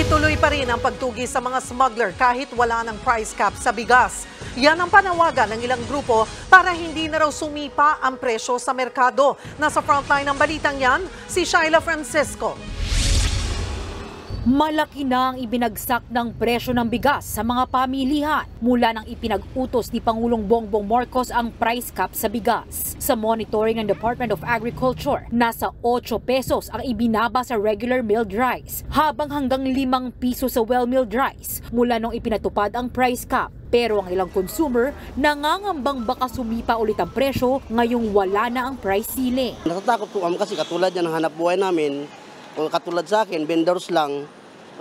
Tuloy-tuloy pa rin ang pagtugi sa mga smuggler kahit wala ng price cap sa bigas. Yan ang panawagan ng ilang grupo para hindi na raw sumipa ang presyo sa merkado. Nasa frontline ng balitang yan, si Shyla Francisco. Malaki na ang ibinagsak ng presyo ng bigas sa mga pamilihan mula nang ipinag-utos ni Pangulong Bongbong Marcos ang price cap sa bigas. Sa monitoring ng Department of Agriculture, nasa 8 pesos ang ibinaba sa regular milled rice, habang hanggang 5 piso sa well-milled rice mula nung ipinatupad ang price cap. Pero ang ilang consumer nangangambang baka sumipa ulit ang presyo ngayong wala na ang price ceiling. Natatakot po kami kasi katulad yan ang hanap buhay namin, kung katulad sa akin, vendors lang,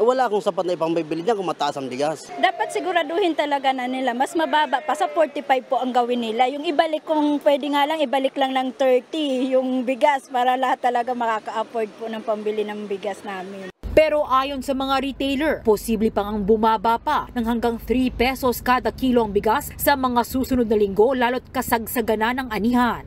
wala akong sapat na ipambibili niya kung mataas ang bigas. Dapat siguraduhin talaga na nila, mas mababa pa sa 45 po ang gawin nila. Yung ibalik kung pwede nga lang, ibalik lang ng 30 yung bigas para lahat talaga makaka-afford po ng pambili ng bigas namin. Pero ayon sa mga retailer, posible pang ang bumaba pa ng hanggang 3 pesos kada kilo ang bigas sa mga susunod na linggo lalo't kasagsagan na ng anihan.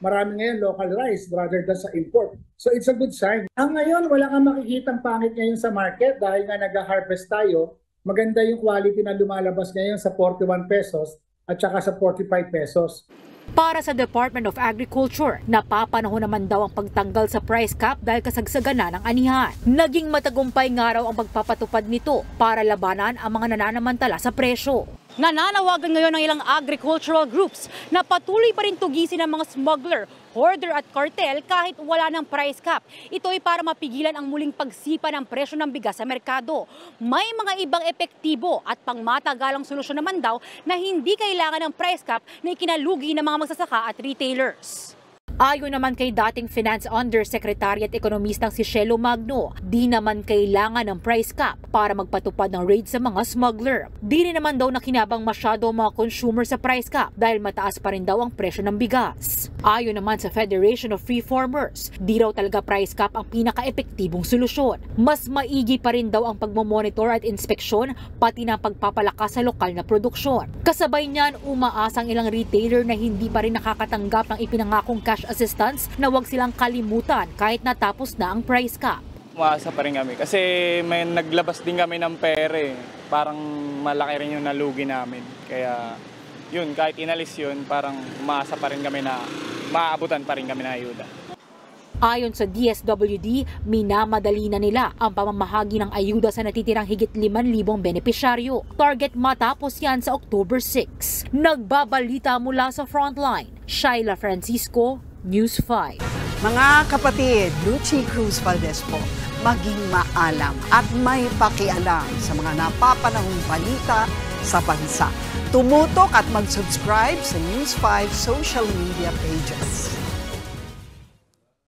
Marami ngayon local rice rather than sa import. So it's a good sign. Ang ngayon, wala kang makikitang pangit ngayon sa market dahil nga nag-harvest tayo. Maganda yung quality na lumalabas ngayon sa 41 pesos at saka sa 45 pesos. Para sa Department of Agriculture, napapanahon naman daw ang pagtanggal sa price cap dahil kasagsagan na ng anihan. Naging matagumpay nga raw ang pagpapatupad nito para labanan ang mga nananamantala sa presyo. Nananawagan ngayon ng ilang agricultural groups na patuloy pa rin tugisin ng mga smuggler, hoarder at cartel kahit wala ng price cap. Ito ay para mapigilan ang muling pagsipa ng presyo ng bigas sa merkado. May mga ibang epektibo at pangmatagalang solusyon naman daw na hindi kailangan ng price cap na ikinalugi ng mga magsasaka at retailers. Ayon naman kay dating Finance Undersecretary at ekonomistang si Shelo Magno, di naman kailangan ng price cap para magpatupad ng raid sa mga smuggler. Di rin naman daw nakinabang masyado ang mga consumer sa price cap dahil mataas pa rin daw ang presyo ng bigas. Ayon naman sa Federation of Free Farmers, di raw talaga price cap ang pinaka-epektibong solusyon. Mas maigi pa rin daw ang pagmomonitor at inspeksyon pati na pagpapalakas sa lokal na produksyon. Kasabay niyan, umaasa ang ilang retailer na hindi pa rin nakakatanggap ng ipinangakong cash assistance na huwag silang kalimutan kahit natapos na ang price cap. Umaasa pa rin kami kasi may naglabas din kami ng pere. Parang malaki rin yung nalugi namin. Kaya yun, kahit inalis yun, parang umaasa pa rin kami na maaabutan pa rin kami na ayuda. Ayon sa DSWD, minamadali na nila ang pamamahagi ng ayuda sa natitirang higit 5,000 benepisyaryo. Target matapos yan sa October 6. Nagbabalita mula sa Frontline, Shyla Francisco, News 5. Mga kapatid, Lucy Cruz Valdez po, maging maalam at may pakialam sa mga napapanahong balita sa bansa. Tumutok at mag-subscribe sa News 5 social media pages.